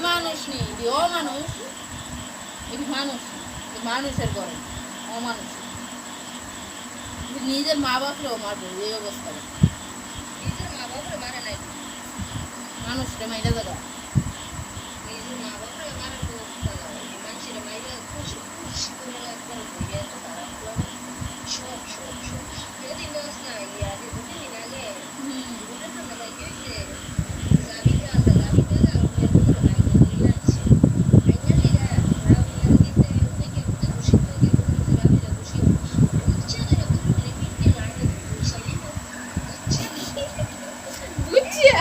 মানুষ নেই, অমানুষ, এটি মানুষ, মানুষের ঘরে অমানুষ, নিজের মা বাপরেও মারবে এই অবস্থা, নিজের মা বাপরে মারে নাই, মানুষরে মাইরা জায়গা, নিজের মা বাপরে মারার ব্যবস্থা না, মানুষের মাইরা খুশি খুশি করে একবার ঘুরে তো তারা সব সব সব সেদিন দোষ না ইয়ে আগে দুদিন আগে ঘুরে তো না কি হয়েছে যাবি আছে যাবি তো না ওকে পুরো নাই ঘুরে যাচ্ছে ফাইনালি রাউন্ড দিতে থেকে খুশি থেকে যাবি না খুশি হচ্ছে না পুরো রিপিট লাগে খুশি বুঝছিয়া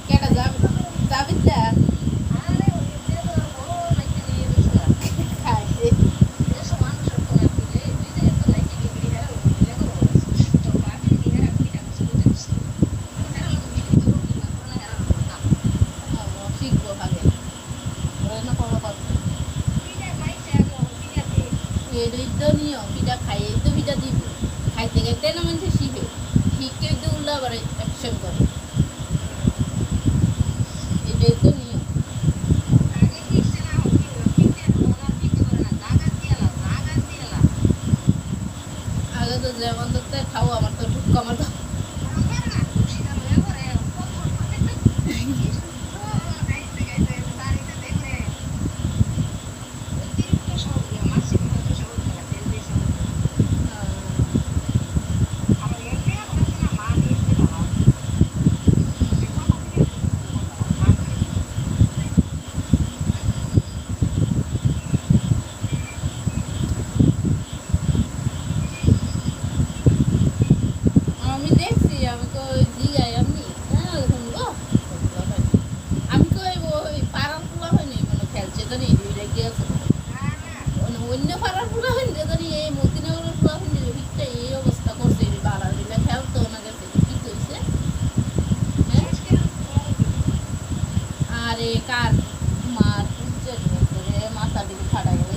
কেটা যাবি যাবি না খাইছে শিখবো আগে রান্না করা পারবো এটাই তো নিয়ম, পিঠা খাইয়েই তো পিঠা দিব, খাইতে খাইতে না মানুষ শিখে, শিখে তো উল্লা আবার অ্যাকশন করে, এটাই তো নিয়ম। আগে তো যেমন ধরতে খাও, আমার তো ঢুক আমার তো আমি দেখছি, আমি তো জিগাই আমি শুনবো, আমি তো ওই পাড়ার পোলা হয়নি মানে খেলছে তো নেই রেখে আছে, অন্য পাড়ার পোলা হয়নি জানি এই মতিনগরের পোলা হয়নি ঠিকটা এই অবস্থা করছে, পাড়ার মিলে খেলতো না গেছে কি কইছে, হ্যাঁ আরে কার মার পুজো করে মাথা দিকে ফাটা গেল